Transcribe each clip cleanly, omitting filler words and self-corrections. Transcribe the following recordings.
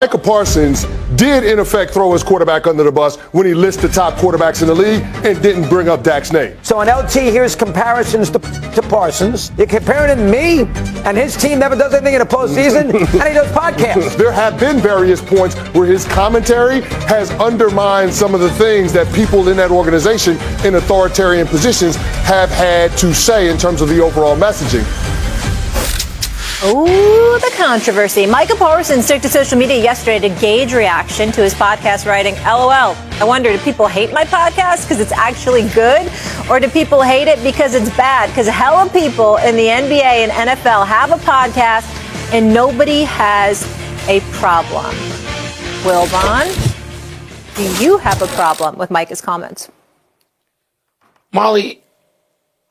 Micah Parsons did, in effect, throw his quarterback under the bus when he listed the top quarterbacks in the league and didn't bring up Dak's name. So on LT, here's comparisons to Parsons. You're comparing him to me, and his team never does anything in the postseason, and he does podcasts. There have been various points where his commentary has undermined some of the things that people in that organization in authoritarian positions have had to say in terms of the overall messaging. Ooh, the controversy. Micah Parsons took to social media yesterday to gauge reaction to his podcast, writing, LOL. I wonder, do people hate my podcast because it's actually good? Or do people hate it because it's bad? Because hella people in the NBA and NFL have a podcast and nobody has a problem. Wilbon, do you have a problem with Micah's comments? Molly,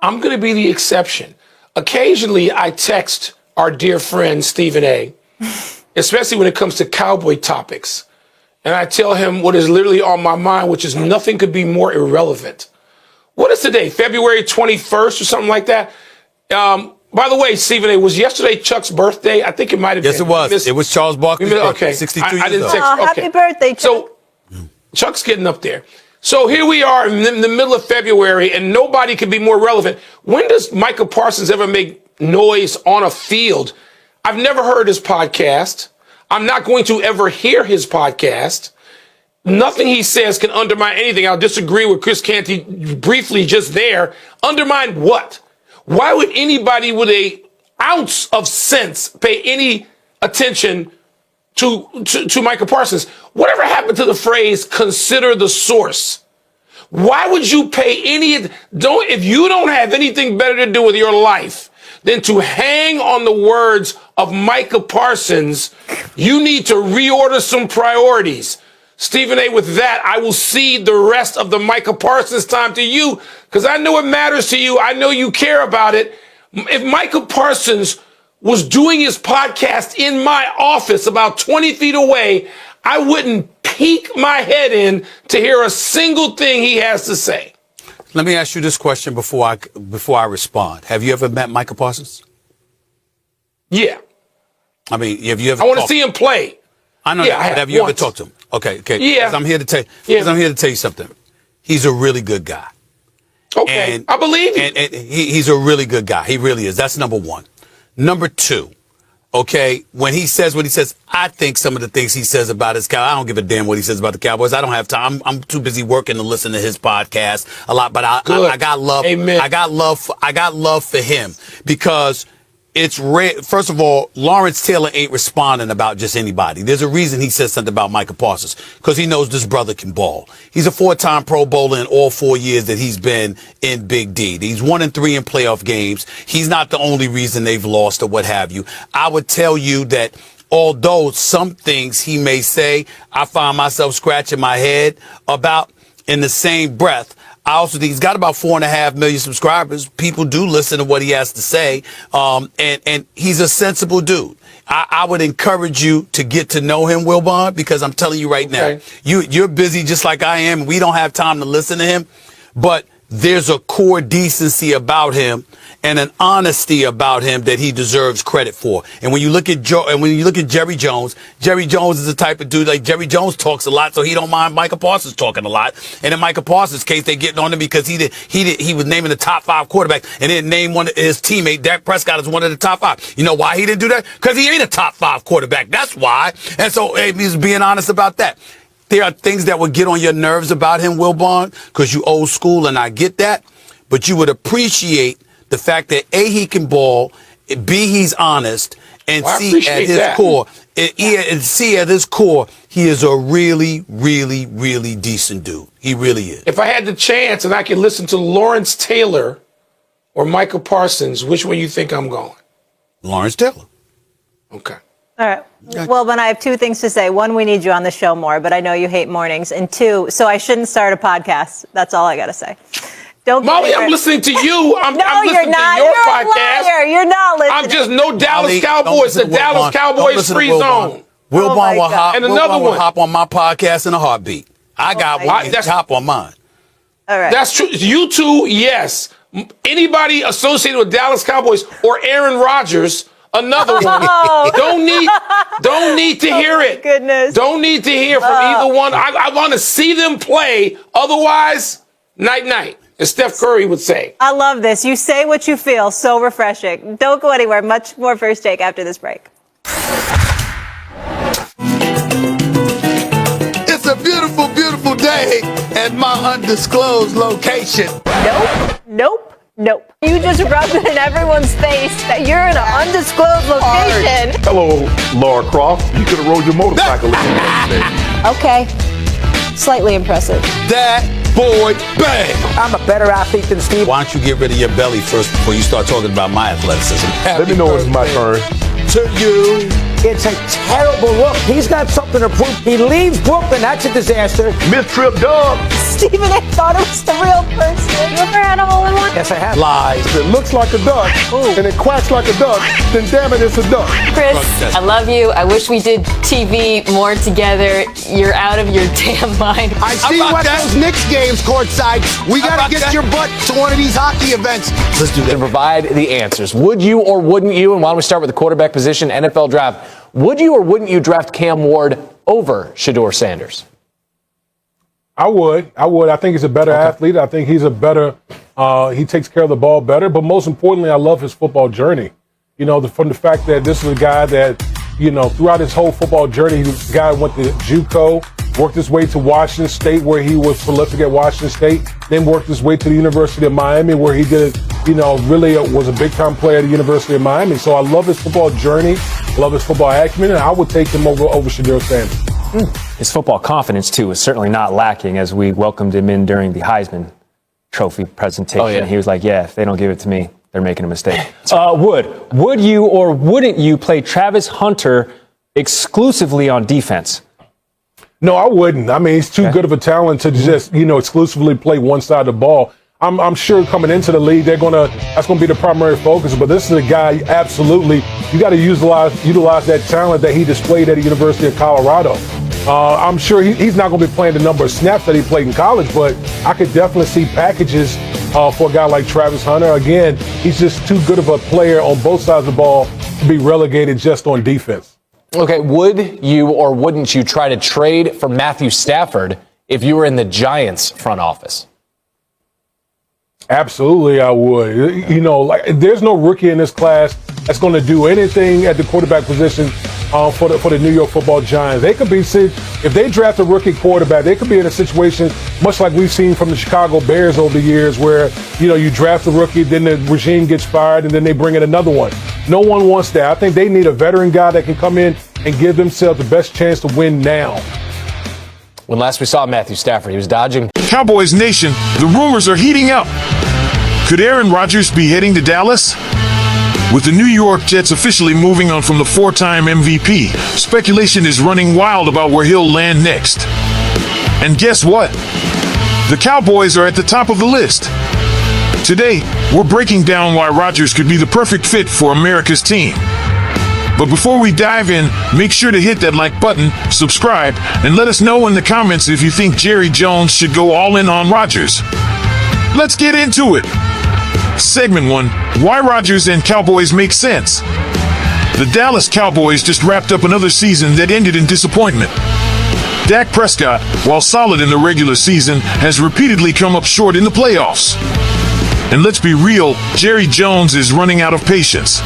I'm going to be the exception. Occasionally, I text our dear friend Stephen A., especially when it comes to cowboy topics. And I tell him what is literally on my mind, which is nothing could be more irrelevant. What is today, February 21st or something like that? By the way, Stephen A., was yesterday Chuck's birthday? I think it might have been. Yes, it was. It was Charles Barkley's birthday, okay. 62 years didn't old. text. Oh, happy birthday, Chuck. So Chuck's getting up there. So here we are in the middle of February, and nobody can be more relevant. When does Micah Parsons ever make noise on a field? I've never heard his podcast. I'm not going to ever hear his podcast. Nothing he says can undermine anything. I'll disagree with Chris Canty briefly just there. Undermine what? Why would anybody with a ounce of sense pay any attention to Micah Parsons? Whatever happened to the phrase, consider the source? Why would you pay if you don't have anything better to do with your life than to hang on the words of Micah Parsons, you need to reorder some priorities. Stephen A., with that, I will cede the rest of the Micah Parsons time to you because I know it matters to you. I know you care about it. If Micah Parsons was doing his podcast in my office about 20 feet away, I wouldn't peek my head in to hear a single thing he has to say. Let me ask you this question before I respond. Have you ever met Micah Parsons? Yeah. I mean, have you ever? I want to see him play. I know. Yeah, that, but have you ever talked to him? Okay. Yeah. 'Cause I'm here to tell you. Yeah. I'm here to tell you something. He's a really good guy. Okay. And, I believe you. And he's a really good guy. He really is. That's number one. Number two. Okay, when he says what he says, I think some of the things he says about his Cowboys, I don't give a damn what he says about the Cowboys. I don't have time. I'm too busy working to listen to his podcast a lot. But I got love. Amen. I got love for him because it's first of all, Lawrence Taylor ain't responding about just anybody. There's a reason he says something about Micah Parsons because he knows this brother can ball. He's a 4-time Pro Bowler in all 4 years that he's been in Big D. He's 1-3 in playoff games. He's not the only reason they've lost or what have you. I would tell you that although some things he may say, I find myself scratching my head about in the same breath. I also think he's got about 4.5 million subscribers. People do listen to what he has to say. And he's a sensible dude. I would encourage you to get to know him, Wilbon, because I'm telling you right now, you're busy just like I am. We don't have time to listen to him, but there's a core decency about him and an honesty about him that he deserves credit for. And when you look at Jerry Jones is the type of dude like Jerry Jones talks a lot, so he don't mind Micah Parsons talking a lot. And in Micah Parsons' case, they getting on him because he was naming the top 5 quarterbacks and didn't name one of his teammate Dak Prescott as one of the top 5. You know why he didn't do that? Because he ain't a top 5 quarterback. That's why. And so he's being honest about that. There are things that would get on your nerves about him, Wilbon, because you old school, and I get that. But you would appreciate the fact that A, he can ball, B, he's honest, and C, at his core, he is a really, really, really decent dude. He really is. If I had the chance and I could listen to Lawrence Taylor or Micah Parsons, which way you think I'm going? Lawrence Taylor. Okay. All right. Well, Ben, I have 2 things to say. One, we need you on the show more, but I know you hate mornings. And 2, so I shouldn't start a podcast. That's all I got to say. Don't Molly, I'm listening to you. I'm listening you're not. to your You're podcast. A liar. You're not listening. I'm just no Dallas Molly, Cowboys. The Dallas Cowboys free zone. Wilbon will hop. And another one. Hop on my podcast in a heartbeat. I got one. That's hop on mine. All right. That's true. You two, yes. Anybody associated with Dallas Cowboys or Aaron Rodgers Another one. Don't need to hear it. Goodness. Don't need to hear from either one. I want to see them play. Otherwise, night, as Steph Curry would say. I love this. You say what you feel. So refreshing. Don't go anywhere. Much more First Take after this break. It's a beautiful, beautiful day at my undisclosed location. Nope. You just rubbed it in everyone's face that you're in an undisclosed location. Hello, Laura Croft. You could have rode your motorcycle in yesterday. Okay. Slightly impressive. That boy bang. I'm a better athlete than Steve. Why don't you get rid of your belly first before you start talking about my athleticism? Let me know when it's my turn. To you. It's a terrible look. He's got something to prove. He leaves Brooklyn. That's a disaster. Mid-trip dub. Stephen, I thought it was the real person. You ever had a hole-in-one? Yes, I have. Lies. If it looks like a duck and it quacks like a duck, then damn it, it's a duck. Chris, I love you. I wish we did TV more together. You're out of your damn mind. I see you at those Knicks games courtside. We got to get your butt to one of these hockey events. Let's do that. To provide the answers. Would you or wouldn't you, and why don't we start with the quarterback position, NFL draft, would you or wouldn't you draft Cam Ward over Shedeur Sanders? I would. I think he's a better athlete. I think he's a better, he takes care of the ball better. But most importantly, I love his football journey. You know, from the fact that this is a guy that, you know, throughout his whole football journey, the guy went to JUCO, worked his way to Washington State, where he was prolific at Washington State, then worked his way to the University of Miami, where he did, you know, really was a big-time player at the University of Miami. So I love his football journey, love his football acumen, and I would take him over Shedeur Sanders. His football confidence, too, is certainly not lacking, as we welcomed him in during the Heisman Trophy presentation. Oh, yeah. He was like, yeah, if they don't give it to me, they're making a mistake. Would you or wouldn't you play Travis Hunter exclusively on defense? No, I wouldn't. I mean, he's too good of a talent to just, you know, exclusively play one side of the ball. I'm sure coming into the league, that's gonna be the primary focus. But this is a guy, absolutely, you got to utilize that talent that he displayed at the University of Colorado. I'm sure he's not going to be playing the number of snaps that he played in college, but I could definitely see packages for a guy like Travis Hunter. Again, he's just too good of a player on both sides of the ball to be relegated just on defense. Okay, would you or wouldn't you try to trade for Matthew Stafford if you were in the Giants front office? Absolutely, I would. You know, like there's no rookie in this class that's going to do anything at the quarterback position for the New York Football Giants. They could be, if they draft a rookie quarterback, they could be in a situation much like we've seen from the Chicago Bears over the years, where you know you draft a rookie, then the regime gets fired, and then they bring in another one. No one wants that. I think they need a veteran guy that can come in and give themselves the best chance to win now. When last we saw Matthew Stafford, he was dodging. Cowboys Nation, the rumors are heating up. Could Aaron Rodgers be heading to Dallas? With the New York Jets officially moving on from the four-time MVP, speculation is running wild about where he'll land next. And guess what? The Cowboys are at the top of the list. Today, we're breaking down why Rodgers could be the perfect fit for America's team. But before we dive in, make sure to hit that like button, subscribe, and let us know in the comments if you think Jerry Jones should go all in on Rodgers. Let's get into it. Segment 1, why Rodgers and Cowboys make sense. The Dallas Cowboys just wrapped up another season that ended in disappointment. Dak Prescott, while solid in the regular season, has repeatedly come up short in the playoffs. And let's be real, Jerry Jones is running out of patience.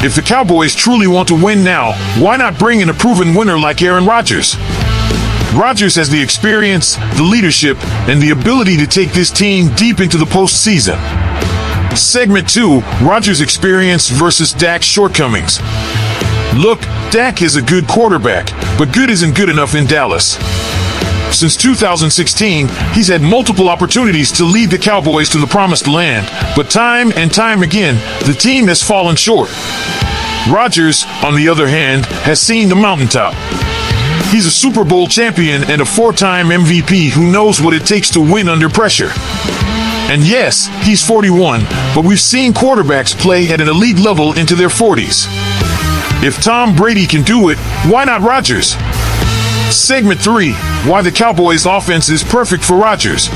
If the Cowboys truly want to win now, why not bring in a proven winner like Aaron Rodgers? Rodgers has the experience, the leadership, and the ability to take this team deep into the postseason. Segment 2, Rodgers' experience versus Dak's shortcomings. Look, Dak is a good quarterback, but good isn't good enough in Dallas. Since 2016, he's had multiple opportunities to lead the Cowboys to the promised land, but time and time again, the team has fallen short. Rodgers, on the other hand, has seen the mountaintop. He's a Super Bowl champion and a four-time MVP who knows what it takes to win under pressure. And yes, he's 41, but we've seen quarterbacks play at an elite level into their 40s. If Tom Brady can do it, why not Rodgers? Segment 3, why the Cowboys' offense is perfect for Rodgers.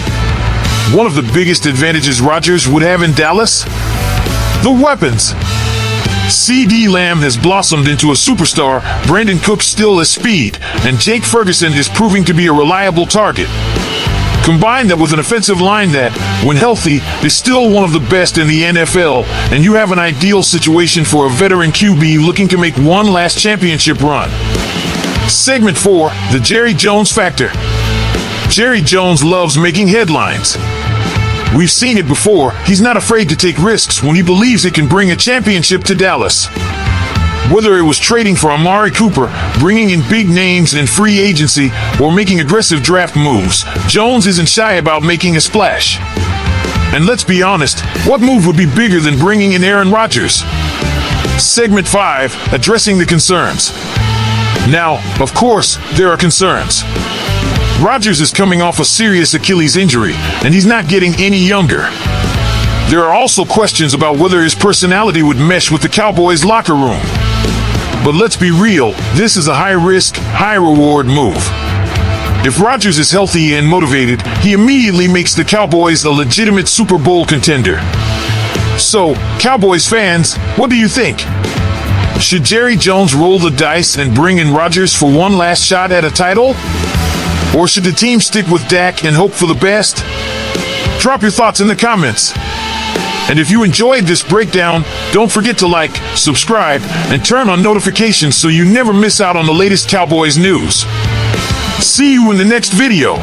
One of the biggest advantages Rodgers would have in Dallas? The weapons. CD Lamb has blossomed into a superstar, Brandon Cooks still has speed, and Jake Ferguson is proving to be a reliable target. Combine that with an offensive line that, when healthy, is still one of the best in the NFL, and you have an ideal situation for a veteran QB looking to make one last championship run. Segment 4, the Jerry Jones Factor. Jerry Jones loves making headlines. We've seen it before. He's not afraid to take risks when he believes it can bring a championship to Dallas. Whether it was trading for Amari Cooper, bringing in big names in free agency, or making aggressive draft moves, Jones isn't shy about making a splash. And let's be honest, what move would be bigger than bringing in Aaron Rodgers? Segment 5, addressing the concerns. Now, of course, there are concerns. Rodgers is coming off a serious Achilles injury, and he's not getting any younger. There are also questions about whether his personality would mesh with the Cowboys' locker room. But let's be real, this is a high-risk, high-reward move. If Rodgers is healthy and motivated, he immediately makes the Cowboys a legitimate Super Bowl contender. So, Cowboys fans, what do you think? Should Jerry Jones roll the dice and bring in Rodgers for one last shot at a title? Or should the team stick with Dak and hope for the best? Drop your thoughts in the comments. And if you enjoyed this breakdown, don't forget to like, subscribe, and turn on notifications so you never miss out on the latest Cowboys news. See you in the next video.